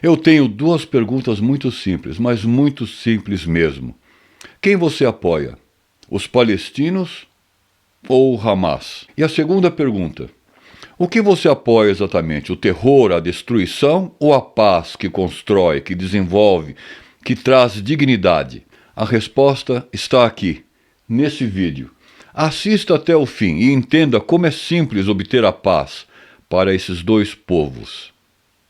Eu tenho duas perguntas muito simples, mas muito simples mesmo. Quem você apoia? Os palestinos ou o Hamas? E a segunda pergunta: o que você apoia exatamente? O terror, a destruição ou a paz que constrói, que desenvolve, que traz dignidade? A resposta está aqui, nesse vídeo. Assista até o fim e entenda como é simples obter a paz para esses dois povos.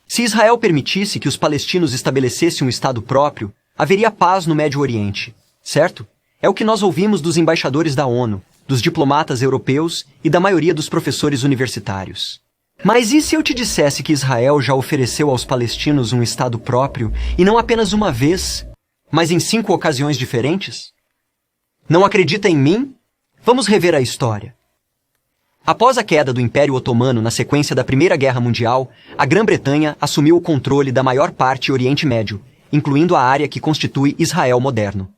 Se Israel permitisse que os palestinos estabelecessem um Estado próprio, haveria paz no Médio Oriente, certo? É o que nós ouvimos dos embaixadores da ONU, dos diplomatas europeus e da maioria dos professores universitários. Mas e se eu te dissesse que Israel já ofereceu aos palestinos um Estado próprio, e não apenas uma vez, mas em 5 ocasiões diferentes? Não acredita em mim? Vamos rever a história. Após a queda do Império Otomano na sequência da Primeira Guerra Mundial, a Grã-Bretanha assumiu o controle da maior parte do Oriente Médio, incluindo a área que constitui Israel moderno.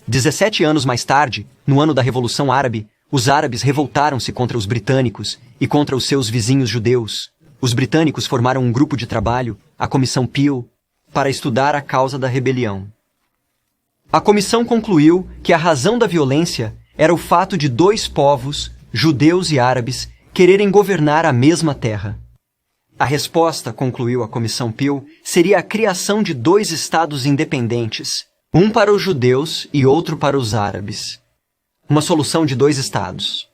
17 anos mais tarde, no ano da Revolução Árabe, os árabes revoltaram-se contra os britânicos e contra os seus vizinhos judeus. Os britânicos formaram um grupo de trabalho, a Comissão Peel, para estudar a causa da rebelião. A comissão concluiu que a razão da violência era o fato de 2 povos, judeus e árabes, quererem governar a mesma terra. A resposta, concluiu a Comissão Peel, seria a criação de 2 estados independentes, um para os judeus e outro para os árabes. Uma solução de 2 estados.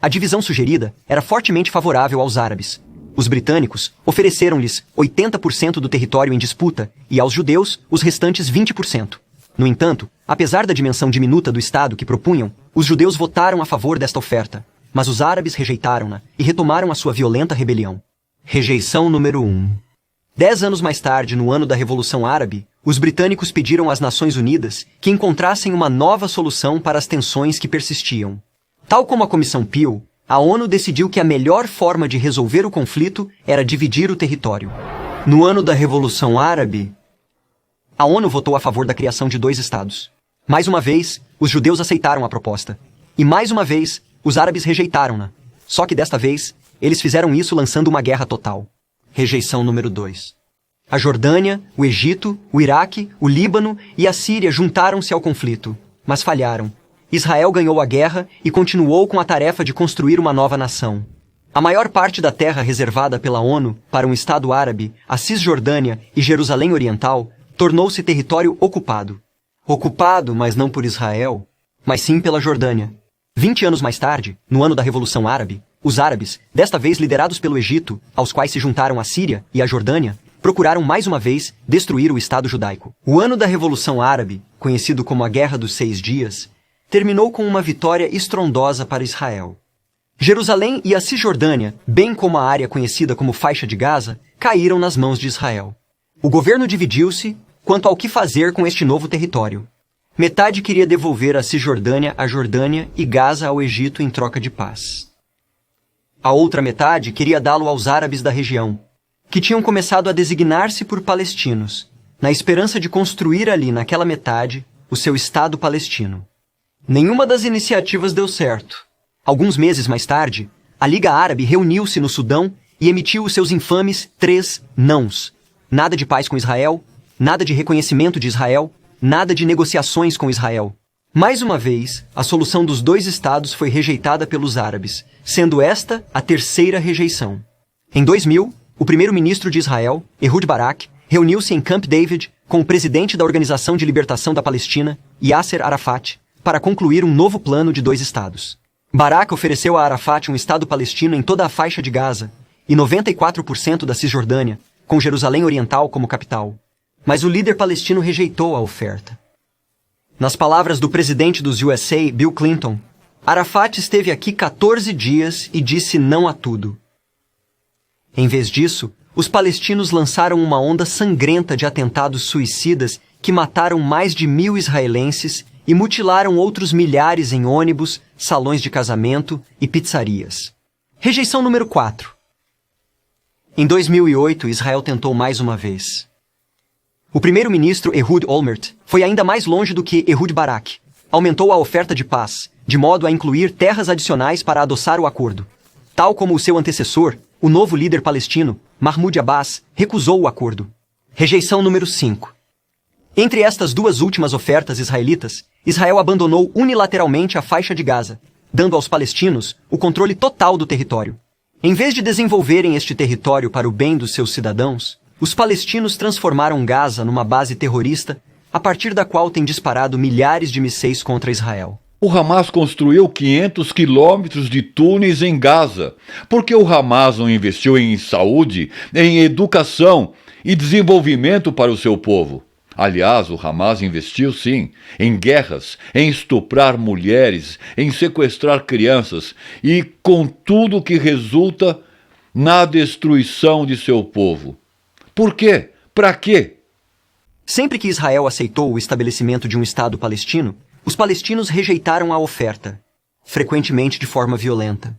A divisão sugerida era fortemente favorável aos árabes. Os britânicos ofereceram-lhes 80% do território em disputa e aos judeus os restantes 20%. No entanto, apesar da dimensão diminuta do Estado que propunham, os judeus votaram a favor desta oferta, mas os árabes rejeitaram-na e retomaram a sua violenta rebelião. Rejeição número 1. 10 anos mais tarde, no ano da Revolução Árabe, os britânicos pediram às Nações Unidas que encontrassem uma nova solução para as tensões que persistiam. Tal como a Comissão Peel, a ONU decidiu que a melhor forma de resolver o conflito era dividir o território. No ano da Revolução Árabe, a ONU votou a favor da criação de 2 estados. Mais uma vez, os judeus aceitaram a proposta. E mais uma vez, os árabes rejeitaram-na. Só que desta vez, eles fizeram isso lançando uma guerra total. Rejeição número 2. A Jordânia, o Egito, o Iraque, o Líbano e a Síria juntaram-se ao conflito, mas falharam. Israel ganhou a guerra e continuou com a tarefa de construir uma nova nação. A maior parte da terra reservada pela ONU para um Estado árabe, a Cisjordânia e Jerusalém Oriental, tornou-se território ocupado. Ocupado, mas não por Israel, mas sim pela Jordânia. 20 anos mais tarde, no ano da Revolução Árabe, os árabes, desta vez liderados pelo Egito, aos quais se juntaram a Síria e a Jordânia, procuraram mais uma vez destruir o Estado judaico. O ano da Revolução Árabe, conhecido como a Guerra dos 6 Dias, terminou com uma vitória estrondosa para Israel. Jerusalém e a Cisjordânia, bem como a área conhecida como Faixa de Gaza, caíram nas mãos de Israel. O governo dividiu-se quanto ao que fazer com este novo território. Metade queria devolver a Cisjordânia à Jordânia e Gaza ao Egito em troca de paz. A outra metade queria dá-lo aos árabes da região, que tinham começado a designar-se por palestinos, na esperança de construir ali, naquela metade, o seu Estado palestino. Nenhuma das iniciativas deu certo. Alguns meses mais tarde, a Liga Árabe reuniu-se no Sudão e emitiu os seus infames 3 nãos. Nada de paz com Israel, nada de reconhecimento de Israel, nada de negociações com Israel. Mais uma vez, a solução dos 2 estados foi rejeitada pelos árabes, sendo esta a 3ª rejeição. Em 2000, o primeiro-ministro de Israel, Ehud Barak, reuniu-se em Camp David com o presidente da Organização de Libertação da Palestina, Yasser Arafat, para concluir um novo plano de 2 estados. Barak ofereceu a Arafat um estado palestino em toda a faixa de Gaza e 94% da Cisjordânia, com Jerusalém Oriental como capital. Mas o líder palestino rejeitou a oferta. Nas palavras do presidente dos USA, Bill Clinton, Arafat esteve aqui 14 dias e disse não a tudo. Em vez disso, os palestinos lançaram uma onda sangrenta de atentados suicidas que mataram mais de 1.000 israelenses e mutilaram outros milhares em ônibus, salões de casamento e pizzarias. Rejeição número 4. Em 2008, Israel tentou mais uma vez. O primeiro-ministro Ehud Olmert foi ainda mais longe do que Ehud Barak. Aumentou a oferta de paz, de modo a incluir terras adicionais para adoçar o acordo. Tal como o seu antecessor, o novo líder palestino, Mahmoud Abbas, recusou o acordo. Rejeição número 5. Entre estas duas últimas ofertas israelitas, Israel abandonou unilateralmente a faixa de Gaza, dando aos palestinos o controle total do território. Em vez de desenvolverem este território para o bem dos seus cidadãos, os palestinos transformaram Gaza numa base terrorista, a partir da qual têm disparado milhares de mísseis contra Israel. O Hamas construiu 500 quilômetros de túneis em Gaza. Por que o Hamas não investiu em saúde, em educação e desenvolvimento para o seu povo? Aliás, o Hamas investiu sim em guerras, em estuprar mulheres, em sequestrar crianças e com tudo o que resulta na destruição de seu povo. Por quê? Para quê? Sempre que Israel aceitou o estabelecimento de um Estado palestino, os palestinos rejeitaram a oferta, frequentemente de forma violenta.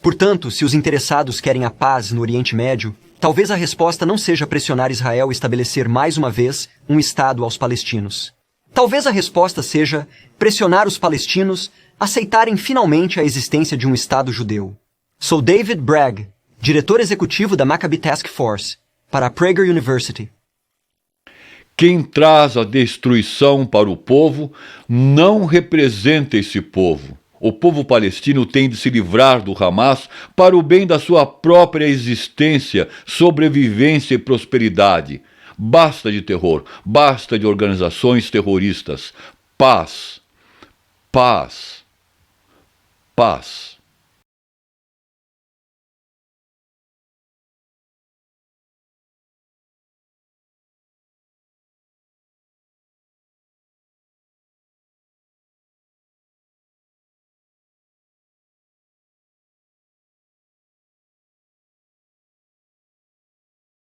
Portanto, se os interessados querem a paz no Oriente Médio, talvez a resposta não seja pressionar Israel a estabelecer mais uma vez um Estado aos palestinos. Talvez a resposta seja pressionar os palestinos a aceitarem finalmente a existência de um Estado judeu. Sou David Bragg, diretor executivo da Maccabi Task Force, para a Prager University. Quem traz a destruição para o povo não representa esse povo. O povo palestino tem de se livrar do Hamas para o bem da sua própria existência, sobrevivência e prosperidade. Basta de terror, basta de organizações terroristas. Paz, paz, paz.